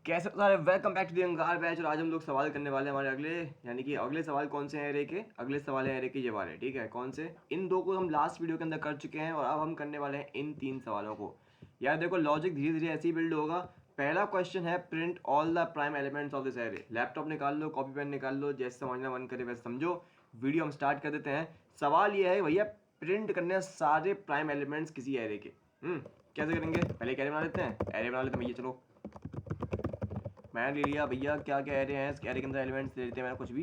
कैसे हो सारे, वेलकम बैक टू द अंगार बैच। और आज हम लोग सवाल करने वाले हैं हमारे अगले, यानी कि अगले सवाल कौन से हैं एरे के, अगले सवाल हैं एरे के ये वाले, ठीक है। कौन से? इन दो को हम लास्ट वीडियो के अंदर कर चुके हैं और अब हम करने वाले हैं इन तीन सवालों को। यार देखो, लॉजिक धीरे धीरे ऐसे ही बिल्ड होगा। पहला क्वेश्चन है print all the prime elements of this array. Laptop निकाल लो, कॉपी पेन निकाल लो, जैसे समझना मन करे वैसे समझो। वीडियो हम स्टार्ट कर देते हैं। सवाल ये है भैया, प्रिंट करने हैं सारे प्राइम एलिमेंट्स किसी एरे के। कैसे करेंगे? पहले एक एरे बना लेते हैं, एरे बना लेते हैं भैया। चलो मैंने ले लिया भैया, क्या क्या एरे हैं, इस एरे के अंदर एलिमेंट्स ले लेते हैं। मैंने कुछ भी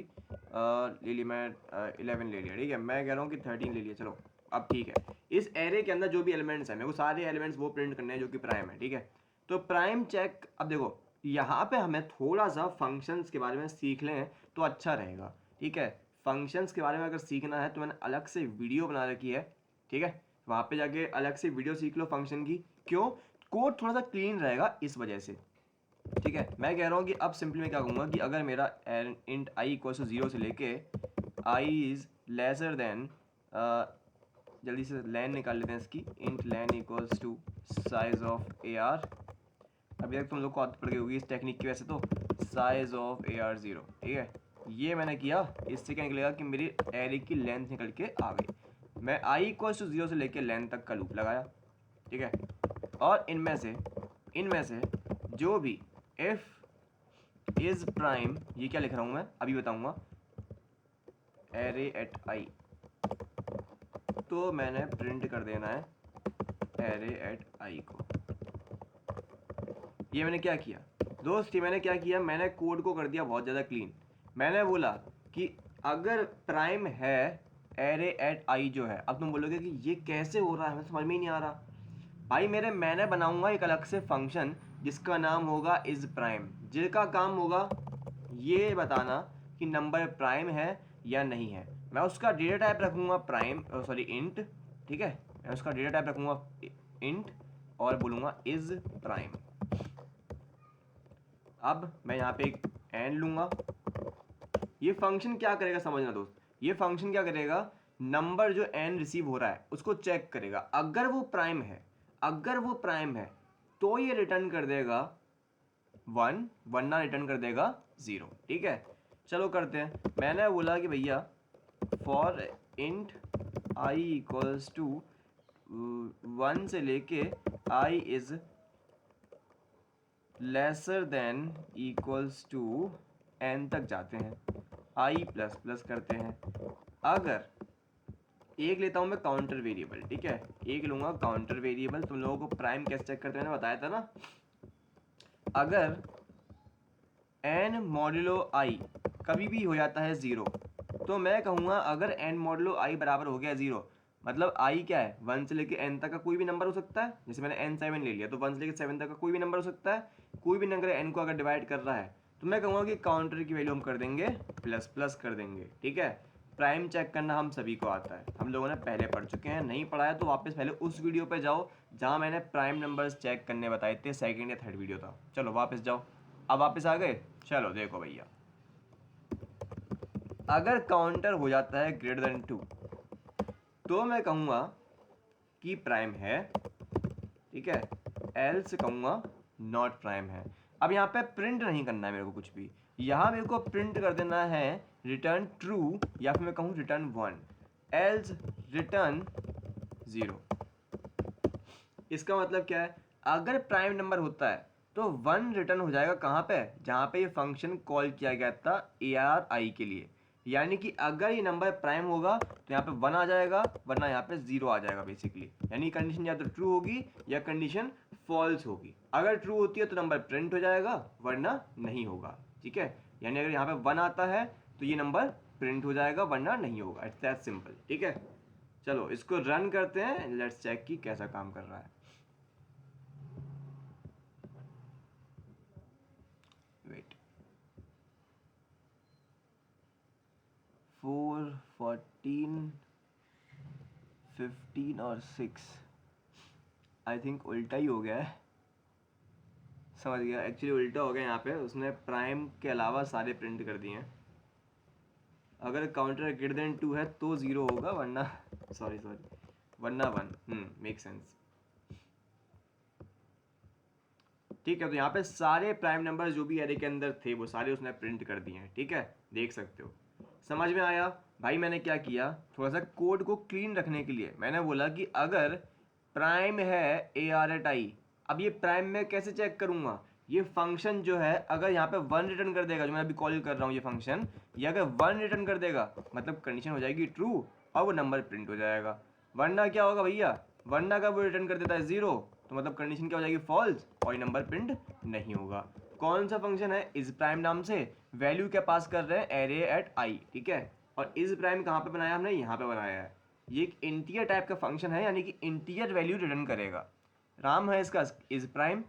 ले लिया, मैं 11 ले लिया, ठीक है। मैं कह रहा हूँ कि 13 ले लिया। चलो अब ठीक है, इस एरे के अंदर जो भी एलिमेंट्स हैं मेरे को सारे एलिमेंट्स वो प्रिंट करने हैं जो कि प्राइम है, ठीक है। तो प्राइम चेक, अब देखो यहाँ पे हमें थोड़ा सा फंक्शंस के बारे में सीख लें तो अच्छा रहेगा, ठीक है। फंक्शंस के बारे में अगर सीखना है तो मैंने अलग से वीडियो बना रखी है, ठीक है। वहाँ पे जाके अलग से वीडियो सीख लो फंक्शन की। क्यों? कोड थोड़ा सा क्लीन रहेगा इस वजह से, ठीक है। मैं कह रहा हूँ कि अब सिंपली मैं क्या कहूँगा कि अगर मेरा इंट आई इक्वल टू 0 से लेके आई इज़ लेसर देन, जल्दी से लैन निकाल लेते हैं इसकी। Int len equals to size of A R. अभी तक तुम लोग को आदत पड़ गई होगी इस टेक्निक की वैसे तो। साइज ऑफ ए आर 0, ठीक है। ये मैंने किया, इससे क्या निकलेगा कि मेरी एरे की लेंथ निकल के आ गई। मैं आई इक्वल्स टू 0 से लेके लेंथ तक का लूप लगाया, ठीक है। और इनमें से जो भी इफ इज प्राइम, ये क्या लिख रहा हूं मैं अभी बताऊंगा, एरे एट आई, तो मैंने प्रिंट कर देना है एरे एट आई को। ये मैंने क्या किया दोस्त, ये मैंने क्या किया, मैंने कोड को कर दिया बहुत ज़्यादा क्लीन। मैंने बोला कि अगर प्राइम है एरे एट आई जो है, अब तुम बोलोगे कि ये कैसे हो रहा है, हमें समझ में ही नहीं आ रहा। भाई मैंने बनाऊंगा एक अलग से फंक्शन जिसका नाम होगा इज प्राइम, जिसका काम होगा ये बताना कि नंबर प्राइम है या नहीं है। मैं उसका डेटा टाइप रखूंगा प्राइम, सॉरी इंट, ठीक है। मैं उसका डेटा टाइप रखूंगा इंट और बोलूंगा इज प्राइम। अब मैं यहाँ पे एक एंड लूंगा। ये फंक्शन क्या करेगा समझना दोस्त, ये फंक्शन क्या करेगा, नंबर जो एन रिसीव हो रहा है उसको चेक करेगा। अगर वो प्राइम है, अगर वो प्राइम है तो ये रिटर्न कर देगा 1, वरना रिटर्न कर देगा 0, ठीक है। चलो करते हैं। मैंने बोला कि भैया for int i equals to 1 से लेके i is lesser than equals to n तक जाते हैं, आई प्लस प्लस करते हैं। अगर एक लेता हूं मैं काउंटर वेरिएबल, ठीक है, एक लूंगा काउंटर वेरिएबल। तुम लोगों को प्राइम कैसे चेक करते हैं मैंने बताया था ना। अगर n मॉड्यूलो आई कभी भी हो जाता है 0, तो मैं कहूँगा अगर n मॉड्यूलो आई बराबर हो गया 0, मतलब i क्या है, 1 से लेके n तक का कोई भी नंबर हो सकता है। जैसे मैंने n7 ले लिया तो 1 से लेके 7 तक का कोई भी नंबर हो सकता है। कोई भी नंबर n को अगर डिवाइड कर रहा है तो मैं कहूँगा कि काउंटर की वैल्यू हम कर देंगे प्लस प्लस कर देंगे, ठीक है। प्राइम चेक करना हम सभी को आता है, हम लोगों ने पहले पढ़ चुके हैं। नहीं पढ़ा है तो वापस पहले उस वीडियो पे जाओ जहाँ मैंने प्राइम नंबर्स चेक करने बताए थे, सेकंड या थर्ड वीडियो था। चलो वापस जाओ। अब वापस आ गए। चलो देखो भैया, अगर काउंटर हो जाता है ग्रेटर देन 2 तो मैं कहूँगा कि प्राइम है, ठीक है। एल्स कहूँगा नॉट प्राइम है। अब यहाँ पे प्रिंट नहीं करना है मेरे को कुछ भी, यहाँ मेरे को प्रिंट कर देना है रिटर्न ट्रू, या फिर मैं कहूँ रिटर्न 1, एल्स रिटर्न 0। इसका मतलब क्या है, अगर प्राइम नंबर होता है तो 1 रिटर्न हो जाएगा कहाँ पे, जहाँ पे ये फंक्शन कॉल किया गया था ए आर आई के लिए। यानी कि अगर ये नंबर प्राइम होगा तो यहाँ पे 1 आ जाएगा, वरना यहाँ पे 0 आ जाएगा बेसिकली। यानी कंडीशन या तो ट्रू होगी या कंडीशन फॉल्स होगी। अगर ट्रू होती है तो नंबर प्रिंट हो जाएगा, वरना नहीं होगा, ठीक है। यानी अगर यहाँ पे 1 आता है तो ये नंबर प्रिंट हो जाएगा, वरना नहीं होगा। इट्स दैट सिंपल, ठीक है। चलो इसको रन करते हैं, लेट्स चेक कि कैसा काम कर रहा है। वेट, 4, 14, 15 और 6, आई थिंक उल्टा ही हो गया है। समझ गया, एक्चुअली उल्टा हो गया। यहाँ पे उसने प्राइम के अलावा सारे प्रिंट कर दिए हैं। अगर काउंटर ग्रेटर देन 2 है तो 0 होगा, वरना सॉरी वरना 1। Make sense. ठीक है। तो यहाँ पे सारे प्राइम नंबर जो भी एरे के अंदर थे वो सारे उसने प्रिंट कर दिए हैं, ठीक है, देख सकते हो। समझ में आया भाई? मैंने क्या किया, थोड़ा सा कोड को क्लीन रखने के लिए मैंने बोला कि अगर प्राइम है ए आर एट आई, अब ये प्राइम में कैसे चेक करूंगा, ये फंक्शन जो है अगर यहाँ पे 1 रिटर्न कर देगा, जो मैं अभी कॉल कर रहा हूँ ये फंक्शन, ये अगर 1 रिटर्न कर देगा मतलब कंडीशन हो जाएगी ट्रू और वो नंबर प्रिंट हो जाएगा। वरना क्या होगा भैया, वरना अगर वो रिटर्न कर देता है 0 तो मतलब कंडीशन क्या हो जाएगी, फॉल्स, और ये नंबर प्रिंट नहीं होगा। कौन सा फंक्शन है, इस प्राइम नाम से, वैल्यू क्या पास कर रहे हैं, एरे एट आई, ठीक है। और इस प्राइम कहाँ पे बनाया हमने, यहाँ पे बनाया है। ये एक इंटीजर टाइप का फंक्शन है, यानी कि इंटीजर वैल्यू रिटर्न करेगा। राम है इसका इस प्राइम,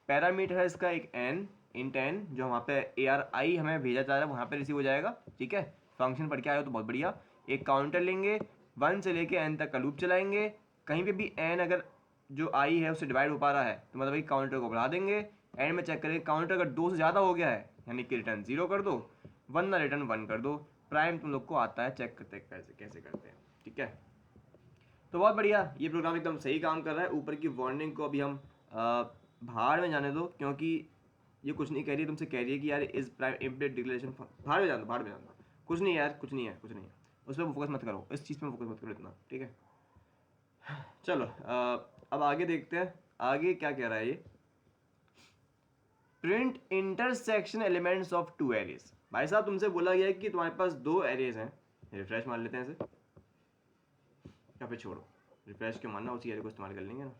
पैरामीटर है इसका एक एन, इंट एन, जो वहाँ पे ए आर आई हमें भेजा जा रहा है वहाँ पे रिसीव हो जाएगा, ठीक है। फंक्शन पढ़ के आए हो तो बहुत बढ़िया। एक काउंटर लेंगे, 1 से लेके एन तक का लूप चलाएंगे, कहीं पे भी एन अगर जो आई है उससे डिवाइड हो पा रहा है तो मतलब भाई काउंटर को बढ़ा देंगे, एंड में चेक करेंगे काउंटर अगर 2 से ज़्यादा हो गया है यानी कि रिटर्न 0 कर दो, वरना रिटर्न 1 कर दो। प्राइम तुम लोग को आता है, चेक करते कैसे कैसे करते हैं, ठीक है। तो बहुत बढ़िया, ये प्रोग्राम एकदम सही काम कर रहा है। ऊपर की वार्निंग को अभी हम बाहर में जाने दो, क्योंकि ये कुछ नहीं कह रही है, तुमसे कह रही है कि यार इस प्राइम इम्प्लीट डिक्लेरेशन, बाहर में जान दो, बाहर में जान दो, कुछ नहीं यार, कुछ नहीं है, कुछ नहीं है, उस पर फोकस मत करो, इस चीज़ पे फोकस मत करो इतना, ठीक है। चलो अब आगे देखते हैं, आगे क्या कह रहा है ये, print intersection elements of 2 arrays. भाई साहब तुमसे बोला गया है कि तुम्हारे पास 2 एरेज हैं, रिफ्रेश मार लेते हैं इसे, या फिर छोड़ो, रिफ्रेश क्यों मारना, उसी एरे को इस्तेमाल कर लेंगे ना।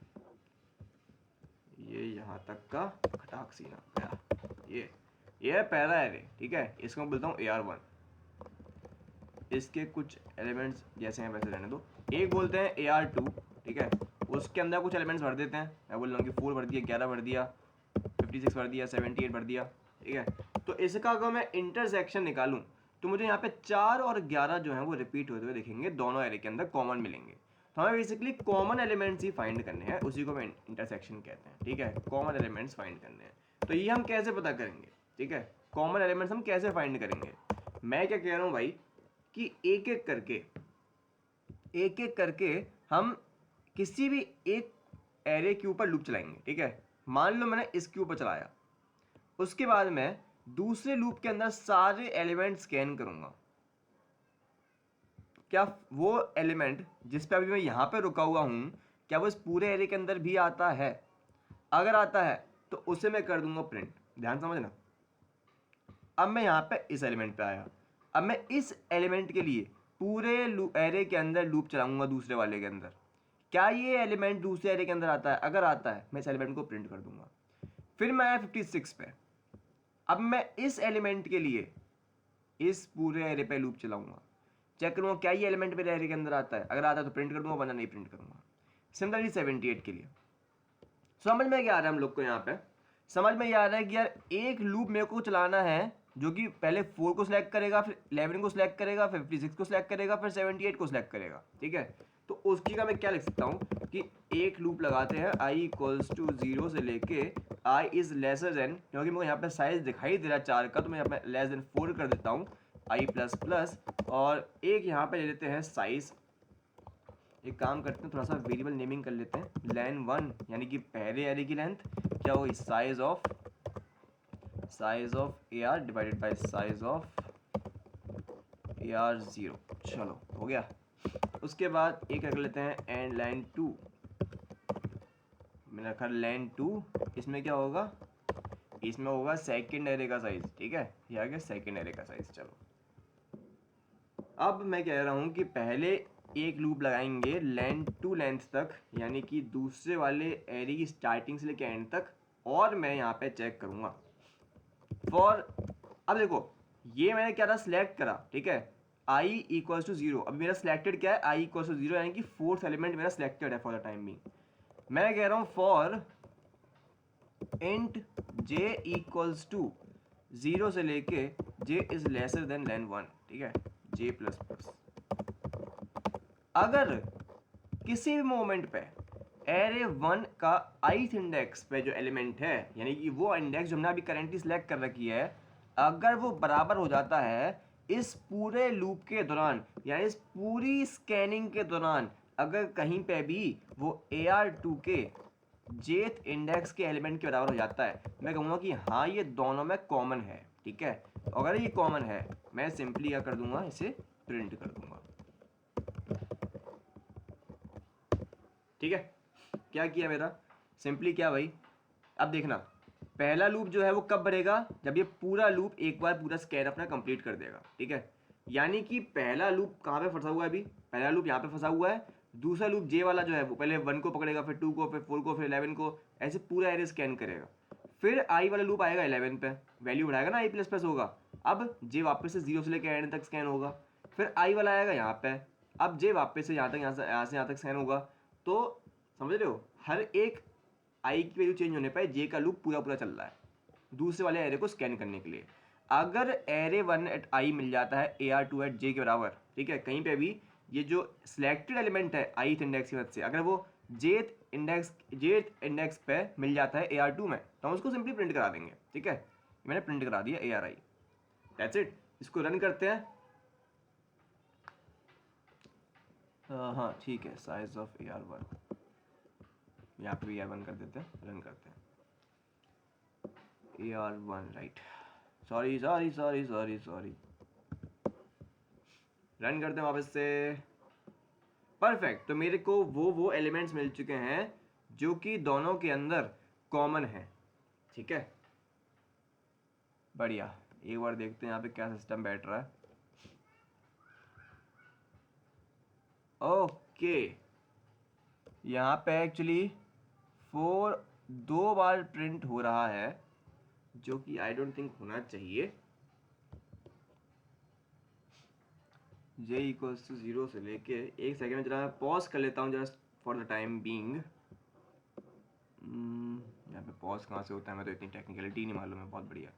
ये यहाँ तक का खटाक सीना गया, ये है पहला एरे, ठीक है, इसको मैं बोलता हूँ AR1। इसके कुछ एलिमेंट्स जैसे हैं वैसे रहने दो। एक बोलते हैं AR2, ठीक है, उसके अंदर कुछ एलिमेंट्स भर देते हैं, मैं बोल रहा हूँ कि 4 भर दिया, 11 भर दिया, 56 भर दिया, 78 भर दिया, ठीक है। तो इसका अगर मैं इंटरसेक्शन निकालूं तो मुझे यहाँ पे 4 और 11 जो है वो रिपीट होते हुए दिखेंगे, दोनों एरे के अंदर कॉमन मिलेंगे। तो हमें बेसिकली कॉमन एलिमेंट्स ही फाइंड करने हैं, उसी को हम इंटरसेक्शन कहते हैं, ठीक है, कॉमन एलिमेंट्स फाइंड करने हैं। तो ये हम कैसे पता करेंगे, ठीक है, कॉमन एलिमेंट्स हम कैसे फाइंड करेंगे। मैं क्या कह रहा हूँ भाई कि एक एक करके हम किसी भी एक एरे के ऊपर लूप चलाएंगे, ठीक है। मान लो मैंने इसके ऊपर चलाया, उसके बाद मैं दूसरे लूप के अंदर सारे एलिमेंट स्कैन करूंगा, क्या वो एलिमेंट जिस पे अभी मैं यहां पे रुका हुआ हूं क्या वो इस पूरे एरे के अंदर भी आता है, अगर आता है तो उसे मैं कर दूंगा प्रिंट। ध्यान समझना, अब मैं यहां पे इस एलिमेंट पे आया, अब मैं इस एलिमेंट के लिए पूरे एरे के अंदर लूप चलाऊंगा दूसरे वाले के अंदर, क्या ये एलिमेंट दूसरे एरे के अंदर आता है, अगर आता है मैं इस एलिमेंट को प्रिंट कर दूंगा। फिर मैं आया 56 पे, अब मैं इस एलिमेंट के लिए इस पूरे एरे पे लूप चलाऊंगा, चेक करूंगा क्या ये एलिमेंट मेरे एरे के अंदर आता है, अगर आता है तो प्रिंट कर दूंगा, वरना नहीं प्रिंट करूंगा। सिमिलरली 78 के लिए। समझ में क्या आ रहा है हम लोग को, यहाँ पे समझ में ये आ रहा है कि यार एक लूप मेरे को चलाना है जो कि पहले 4 को सिलेक्ट करेगा, फिर 11 को सिलेक्ट करेगा, फिर 56 को सिलेक्ट करेगा, फिर 78 को सिलेक्ट करेगा, ठीक है। तो उसकी का मैं क्या लिख सकता हूँ कि एक लूप लगाते हैं i इक्वल्स टू 0 से लेके i इज लेसर देन, क्योंकि मुझे यहाँ पे साइज दिखाई दे रहा है 4 का, तो मैं यहाँ पे लेस देन 4 कर देता हूँ, i प्लस प्लस, और एक यहाँ पे ले लेते हैं साइज। एक काम करते हैं, थोड़ा सा वेरिएबल नेमिंग कर लेते हैं, len 1 यानी कि पहले एरे की लेंथ क्या होगी, size of AR divided by size of AR0। चलो हो गया। उसके बाद एक रख लेते हैं एंड लाइन 2, मैंने रखा लाइन 2, इसमें क्या होगा, इसमें होगा सेकंड एरे का साइज, ठीक है, ये आ गया सेकंड एरे का साइज। चलो अब मैं कह रहा हूँ कि पहले एक लूप लगाएंगे लेंथ टू लेंथ तक, यानी कि दूसरे वाले एरे की स्टार्टिंग से लेकर एंड तक, और मैं यहाँ पे चेक करूँगा फॉर, अब देखो ये मैंने क्या था सिलेक्ट करा, ठीक है, i इक्वल्स टू 0, अब मेरा सिलेक्टेड क्या है, i इक्वल्स टू 0, यानी कि फोर्थ एलिमेंट मेरा सिलेक्टेड है फॉर द टाइम बिंग। मैं कह रहा हूँ for int j equals to 0 से लेके j is lesser than len 1, ठीक है, j प्लस प्लस। अगर किसी भी मोमेंट पे एरे 1 का ith इंडेक्स पे जो एलिमेंट है, यानी कि वो इंडेक्स जो हमने अभी करेंटली सिलेक्ट कर रखी है, अगर वो बराबर हो जाता है इस पूरे लूप के दौरान, यानी इस पूरी स्कैनिंग के दौरान, अगर कहीं पे भी वो AR2 के jth इंडेक्स के एलिमेंट के बराबर हो जाता है, मैं कहूँगा कि हाँ ये दोनों में कॉमन है, ठीक है। अगर ये कॉमन है मैं सिंपली क्या कर दूंगा, इसे प्रिंट कर दूंगा, ठीक है। क्या किया मेरा, सिंपली क्या भाई, अब देखना पहला लूप जो है वो कब भरेगा, जब ये पूरा लूप एक बार पूरा स्कैन अपना कंप्लीट कर देगा, ठीक है। यानी कि पहला लूप कहाँ पे फंसा हुआ है, अभी पहला लूप यहाँ पे फंसा हुआ है, दूसरा लूप जे वाला जो है वो पहले 1 को पकड़ेगा, फिर 2 को, फिर 4 को, फिर 11 को, ऐसे पूरा एरे स्कैन करेगा। फिर आई वाला लूप आएगा 11 पे, वैल्यू बढ़ाएगा ना, आई प्लस प्लस होगा, अब जे वापस से 0 से लेकर एंड तक स्कैन होगा। फिर आई वाला आएगा यहाँ पे, अब जे वापस से यहाँ तक, यहाँ तक स्कैन होगा। तो समझ रहे हो, हर एक आई की वैल्यू चेंज होने पर जे का लूप पूरा पूरा चल रहा है दूसरे वाले एरे को स्कैन करने के लिए। अगर एरे 1 एट आई मिल जाता है AR2 एट जे के बराबर, ठीक है, कहीं पे भी ये जो सिलेक्टेड एलिमेंट है ith इंडेक्स की मदद से, अगर वो जेथ इंडेक्स पे मिल जाता है AR2 में, तो हम उसको सिंपली प्रिंट करा देंगे, ठीक है। मैंने प्रिंट करा दिया ARI, दैट्स इट। इसको रन करते हैं। हाँ ठीक है, साइज ऑफ AR1 यहाँ पे AR1 कर देते हैं, रन करते हैं। AR1 राइट, सॉरी रन करते हैं वापस से। परफेक्ट, तो मेरे को वो एलिमेंट्स मिल चुके हैं जो कि दोनों के अंदर कॉमन है, ठीक है, बढ़िया। एक बार देखते हैं यहाँ पे क्या सिस्टम बैठ रहा है। ओके, यहाँ पे एक्चुअली 4 2 बार प्रिंट हो रहा है, जो कि आई डोंट थिंक होना चाहिए। j इक्वल्स टू 0 से लेके, एक सेकेंड में जरा पॉज कर लेता हूँ just for the time being. यहाँ पे पॉज कहाँ से होता है, मैं तो इतनी टेक्निकलिटी नहीं मालूम है, बहुत बढ़िया।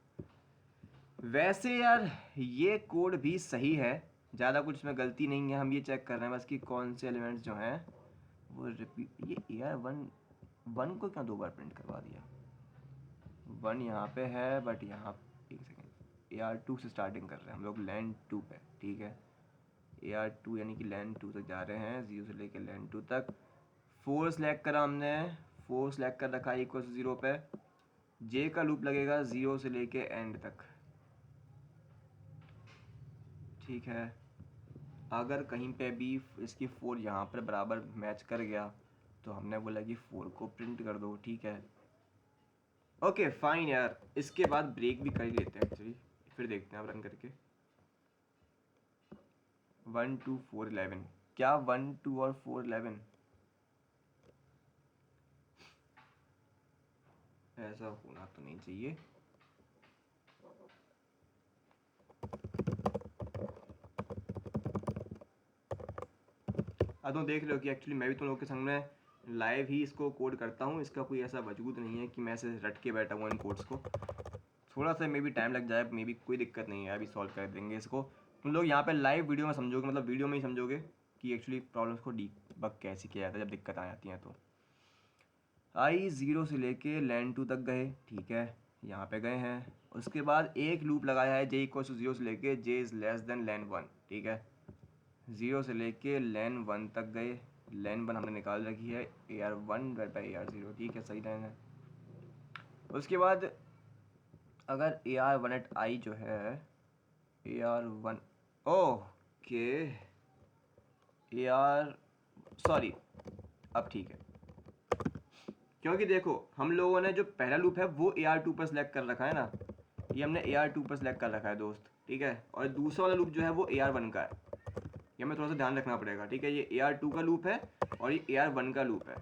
वैसे यार ये कोड भी सही है, ज़्यादा कुछ इसमें गलती नहीं है। हम ये चेक कर रहे हैं बस कि कौन से एलिमेंट्स जो हैं वो रिपीट, ये AR1 को क्या 2 बार प्रिंट करवा दिया। 1 यहाँ पे है, बट यहाँ एक सेकेंड, AR2 से स्टार्टिंग कर रहे हैं हम लोग लैंड 2 पे, ठीक है। AR2 यानी कि लैंड 2 तक जा रहे हैं, 0 से लेकर लैंड 2 तक। 4 सेलेक्ट करा हमने, 4 सेलेक्ट कर रखा है इक्वल टू 0 पे। जे का लूप लगेगा 0 से लेके एंड तक, ठीक है। अगर कहीं पे भी इसकी 4 यहाँ पर बराबर मैच कर गया तो हमने बोला कि 4 को प्रिंट कर दो, ठीक है। ओके फाइन यार, इसके बाद ब्रेक भी कर ही लेते हैं एक्चुअली, फिर देखते हैं अब रन करके। 1 2 4 11, क्या 1 2 और 4 11 ऐसा होना तो नहीं चाहिए। अब तुम देख लो कि एक्चुअली मैं भी तुम लोग के संग में लाइव ही इसको कोड करता हूँ, इसका कोई ऐसा वजूद नहीं है कि मैं ऐसे रट के बैठा हुआ इन कोड्स को। थोड़ा सा मे भी टाइम लग जाए, मे भी कोई दिक्कत नहीं है, अभी सॉल्व कर देंगे इसको। तुम लोग यहाँ पे लाइव वीडियो में समझोगे, मतलब वीडियो में ही समझोगे कि एक्चुअली प्रॉब्लम्स को डीबग कैसे किया जाता है जब दिक्कत आ जाती है। तो आई 0 से लेके लैंड 2 तक गए, ठीक है, यहाँ पे गए हैं। उसके बाद एक लूप लगाया है जे इक्वल टू 0 से लेके जे इज़ लेस देन लैंड 1, ठीक है। 0 से लेके लैन 1 तक गए, लैन 1 हमने निकाल रखी है AR1 बाई AR0, ठीक है, सही लाइन है। उसके बाद अगर AR1 एट आई जो है AR1, ओके AR, सॉरी अब ठीक है, क्योंकि देखो हम लोगों ने जो पहला लूप है वो AR2 पर सिलेक्ट कर रखा है ना, ये हमने AR2 पर सिलेक्ट कर रखा है दोस्त, ठीक है। और दूसरा वाला लूप जो है वो AR1 का है, ये हमें थोड़ा सा ध्यान रखना पड़ेगा, ठीक है। ये AR2 का लूप है और ये AR1 का लूप है।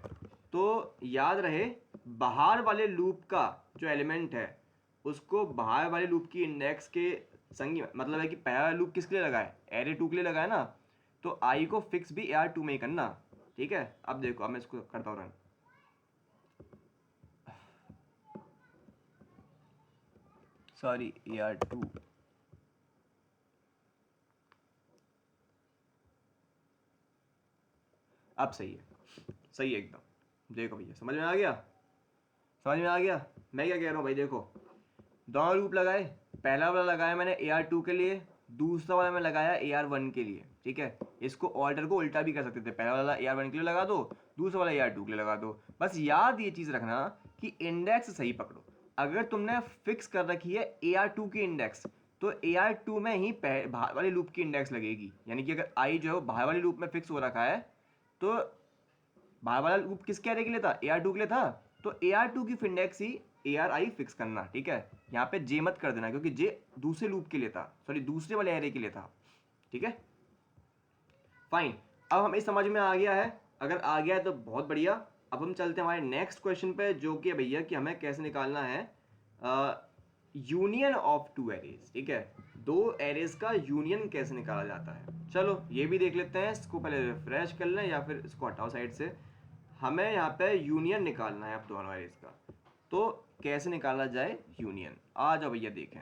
तो याद रहे बाहर वाले लूप का जो एलिमेंट है उसको बाहर वाले लूप की इंडेक्स के संगी, मतलब है कि पहला लूप किसके लिए लगा है, एरे 2 के लिए लगा है ना, तो आई को फिक्स भी AR2 में ही करना, ठीक है। अब देखो, अब मैं इसको करता हूँ रन। सॉरी AR2, अब सही है, सही है एकदम। देखो भैया समझ में आ गया, समझ में आ गया मैं क्या कह रहा हूँ भाई। देखो दोनों लूप लगाए, पहला वाला लगाया मैंने AR2 के लिए, दूसरा वाला मैं लगाया AR1 के लिए, ठीक है। इसको ऑर्डर को उल्टा भी कर सकते थे, पहला वाला AR1 के लिए लगा दो, दूसरा वाला AR2 के लिए लगा दो। बस याद ये चीज़ रखना कि इंडेक्स सही पकड़ो। अगर तुमने फिक्स कर रखी है AR2 की इंडेक्स, तो AR2 में ही बाहर वाली लूप की इंडेक्स लगेगी। यानी कि अगर आई जो है वो बाहर वाली लूप में फिक्स हो रखा है, तो बाहर वाला लूप किसके एरे के लिए था? AR2 के लिए था, तो AR2 की इंडेक्स ही ARI फिक्स करना, ठीक है। यहाँ पे J मत कर देना, क्योंकि J दूसरे लूप के लिए था, सॉरी दूसरे वाले एरे के लिए था, ठीक है। फाइन, अब हमें समझ में आ गया है। अगर आ गया है तो बहुत बढ़िया। अब हम चलते हैं हमारे नेक्स्ट क्वेश्चन पे, जो कि भैया कि हमें कैसे निकालना है यूनियन ऑफ टू एरेज, ठीक है। दो एरेज का यूनियन कैसे निकाला जाता है, चलो ये भी देख लेते हैं। इसको पहले रिफ्रेश कर लें, या फिर इसको हटाओ साइड से। हमें यहाँ पे यूनियन निकालना है अब दोनों एरेज का, तो कैसे निकाला जाए यूनियन, आ जाओ भैया देखें।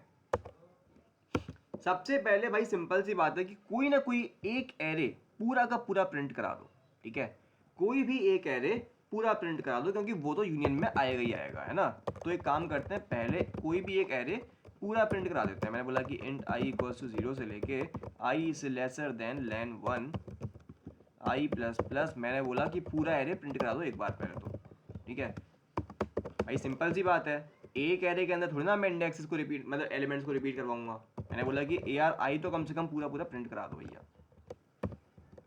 सबसे पहले भाई सिंपल सी बात है कि कोई ना कोई एक एरे पूरा का पूरा प्रिंट करा दो, ठीक है। कोई भी एक एरे पूरा प्रिंट करा दो, क्योंकि वो तो यूनियन में आएगा ही आएगा, है ना। तो एक काम करते हैं, पहले कोई भी एक एरे पूरा प्रिंट करा देते हैं। मैंने बोला कि int i इक्वल्स टू 0 से लेके i is lesser then len1 i plus plus, मैंने बोला कि पूरा एरे प्रिंट करा दो एक बार पहले तो, ठीक है भाई। सिंपल सी बात है, एक एरे के अंदर थोड़ी ना मैं इंडेक्सेस को रिपीट, मतलब एलिमेंट्स को रिपीट करवाऊंगा। मैंने बोला कि ARI तो कम से कम पूरा पूरा प्रिंट करा दो भैया।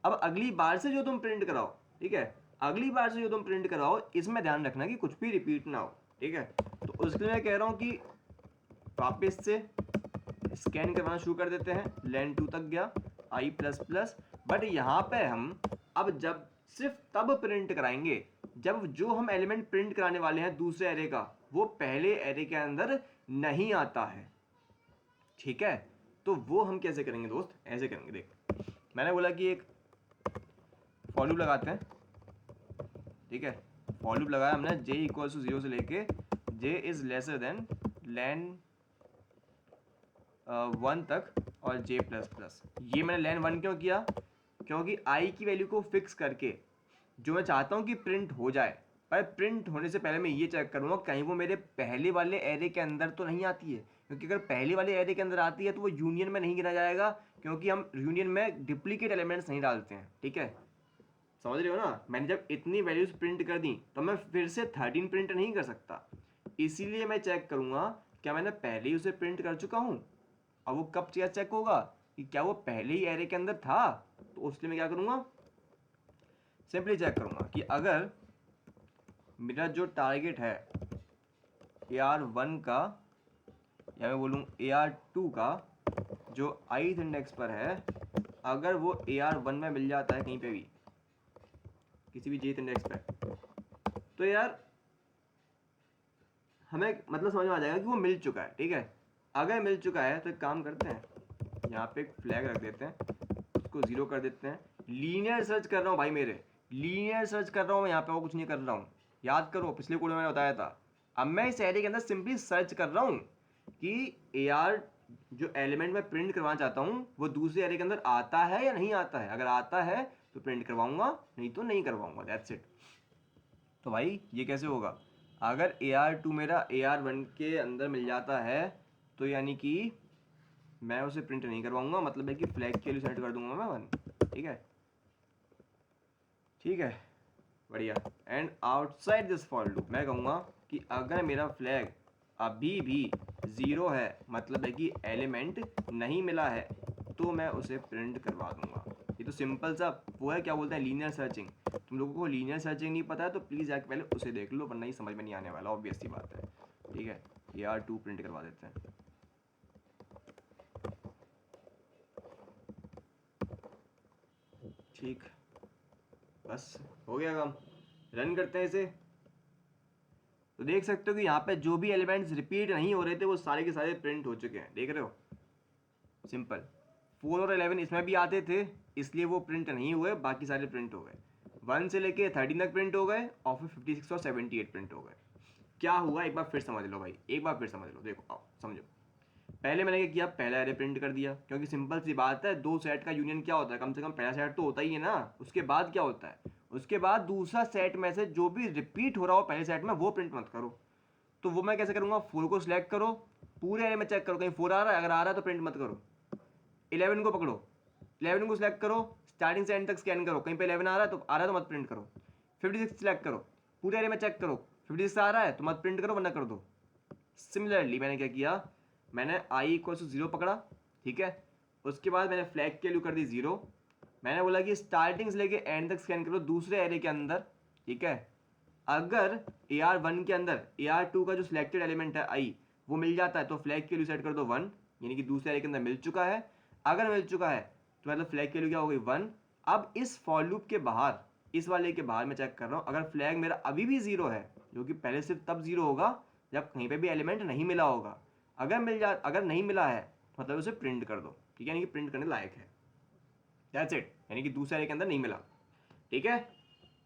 अब अगली बार से जो तुम प्रिंट कराओ, ठीक है, अगली बार से जो तुम प्रिंट कराओ, इसमें ध्यान रखना कि कुछ भी रिपीट ना हो, ठीक है। तो उसके लिए मैं कह रहा हूँ कि वापस से स्कैन करवाना शुरू कर देते हैं। len2 तक गया, i प्लस प्लस, बट यहाँ पे हम अब जब सिर्फ तब प्रिंट कराएंगे जब जो हम एलिमेंट प्रिंट कराने वाले हैं दूसरे एरे का, वो पहले एरे के अंदर नहीं आता है, ठीक है। तो वो हम कैसे करेंगे दोस्त, ऐसे करेंगे, देख मैंने बोला कि एक फॉर लूप लगाते हैं, ठीक है। फॉर लूप लगाया हमने, j इक्वल्स टू 0 से लेके j is lesser then len1 तक और j प्लस प्लस। ये मैंने len1 क्यों किया? क्योंकि i की वैल्यू को फिक्स करके जो मैं चाहता हूँ कि प्रिंट हो जाए, पर प्रिंट होने से पहले मैं ये चेक करूँगा कहीं वो मेरे पहले वाले एरे के अंदर तो नहीं आती है। क्योंकि अगर पहले वाले एरे के अंदर आती है तो वो यूनियन में नहीं गिना जाएगा, क्योंकि हम यूनियन में डुप्लीकेट एलिमेंट्स नहीं डालते हैं, ठीक है। समझ रहे हो ना। मैंने जब इतनी वैल्यूज प्रिंट कर दी तो मैं फिर से 13 प्रिंट नहीं कर सकता, इसीलिए मैं चेक करूँगा क्या मैंने पहले ही उसे प्रिंट कर चुका हूँ। अब वो कब चेक होगा कि क्या वो पहले ही एरे के अंदर था, तो उसके लिए मैं क्या करूँगा, सिंपली चेक करूँगा कि अगर मेरा जो टारगेट है AR1 का, या मैं बोलूँ AR2 का जो ith इंडेक्स पर है, अगर वो AR1 में मिल जाता है कहीं पे भी, किसी भी jth इंडेक्स पे, तो यार हमें मतलब समझ में आ जाएगा कि वो मिल चुका है, ठीक है। अगर मिल चुका है तो एक काम करते हैं, यहाँ पे एक फ्लैग रख देते हैं, उसको 0 कर देते हैं। लीनियर सर्च कर रहा हूँ भाई, मेरे लीनियर सर्च कर रहा हूँ मैं यहाँ पे, वो कुछ नहीं कर रहा हूँ। याद करो पिछले कोड में मैंने बताया था। अब मैं इस एरे के अंदर सिंपली सर्च कर रहा हूँ कि AR जो एलिमेंट मैं प्रिंट करवाना चाहता हूँ वो दूसरे एरे के अंदर आता है या नहीं आता है। अगर आता है तो प्रिंट करवाऊंगा, नहीं तो नहीं करवाऊंगा, दैट्स इट। तो भाई ये कैसे होगा, अगर AR2 मेरा AR1 के अंदर मिल जाता है तो यानी कि मैं उसे प्रिंट नहीं करवाऊंगा, मतलब है कि फ्लैग के लिए सेट कर दूंगा मैं 1, ठीक है, ठीक है, बढ़िया। And outside this for loop मैं कहूँगा कि अगर मेरा फ्लैग अभी भी 0 है, मतलब है कि एलिमेंट नहीं मिला है, तो मैं उसे प्रिंट करवा दूंगा। ये तो सिंपल सा वो है, क्या बोलते हैं, लीनियर सर्चिंग। तुम लोगों को लीनियर सर्चिंग नहीं पता है तो प्लीज़ जाके पहले उसे देख लो, वरना ही समझ में नहीं आने वाला, ऑब्वियस सी बात है, ठीक है। AR2 प्रिंट करवा देते हैं, ठीक, बस हो गया काम। रन करते हैं इसे, तो देख सकते हो कि यहाँ पे जो भी एलिमेंट्स रिपीट नहीं हो रहे थे वो सारे के सारे प्रिंट हो चुके हैं, देख रहे हो, सिंपल। 4 और 11 इसमें भी आते थे, इसलिए वो प्रिंट नहीं हुए, बाकी सारे प्रिंट हो गए। 1 से लेके 13 तक प्रिंट हो गए, और फिर 56 और 78 प्रिंट हो गए। क्या हुआ एक बार फिर समझ लो भाई, एक बार फिर समझ लो, देखो आओ समझो। पहले मैंने क्या किया, पहला एरे प्रिंट कर दिया, क्योंकि सिंपल सी बात है, दो सेट का यूनियन क्या होता है, कम से कम पहला सेट तो होता ही है ना। उसके बाद क्या होता है, उसके बाद दूसरा सेट में से जो भी रिपीट हो रहा हो पहले सेट में वो प्रिंट मत करो। तो वो मैं कैसे करूँगा, 4 को सिलेक्ट करो, पूरे एरे में चेक करो कहीं 4 आ रहा है, अगर आ रहा है तो प्रिंट मत करो। 11 को पकड़ो, 11 को सिलेक्ट करो, स्टार्टिंग से एंड तक स्कैन करो, कहीं पे 11 आ रहा है तो मत प्रिंट करो। 56 सिलेक्ट करो, पूरे एरिया में चेक करो, 56 आ रहा है तो मत प्रिंट करो वरना कर दो। सिमिलरली मैंने क्या किया, मैंने i = 0 पकड़ा, ठीक है, उसके बाद मैंने फ्लैग की वैल्यू कर दी 0। मैंने बोला कि स्टार्टिंग से लेके एंड तक स्कैन करो दूसरे एरे के अंदर, ठीक है। अगर AR1 के अंदर AR2 का जो सिलेक्टेड एलिमेंट है i वो मिल जाता है तो फ्लैग की वैल्यू सेट कर दो 1, यानी कि दूसरे एरे के अंदर मिल चुका है। अगर मिल चुका है तो मतलब फ्लैग की वैल्यू क्या हो गई 1। अब इस फॉर लूप के बाहर, इस वाले के बाहर मैं चेक कर रहा हूँ, अगर फ्लैग मेरा अभी भी 0 है, जो कि पहले सिर्फ तब 0 होगा जब कहीं पे भी एलिमेंट नहीं मिला होगा। अगर नहीं मिला है तो मतलब उसे प्रिंट कर दो, ठीक है, यानी कि प्रिंट करने लायक है, दैट्स इट, यानी कि दूसरे एरे के अंदर नहीं मिला, ठीक है।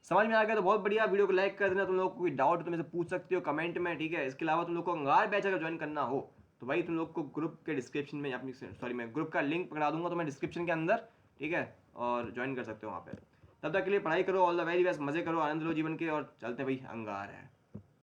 समझ में आ गया तो बहुत बढ़िया, वीडियो को लाइक कर देना। तुम लोग को कोई डाउट तुम से पूछ सकते हो कमेंट में, ठीक है। इसके अलावा तुम लोग को अंगार बैच अगर ज्वाइन करना हो तो भाई तुम लोग को ग्रुप के डिस्क्रिप्शन में अपनी मैं ग्रुप का लिंक पकड़ा दूंगा तो मैं डिस्क्रिप्शन के अंदर, ठीक है, और ज्वाइन कर सकते हो वहाँ पे। तब तक के लिए पढ़ाई करो, ऑल द वेरी बेस्ट, मजे करो, आनंद लो जीवन के, और चलते भाई अंगार है।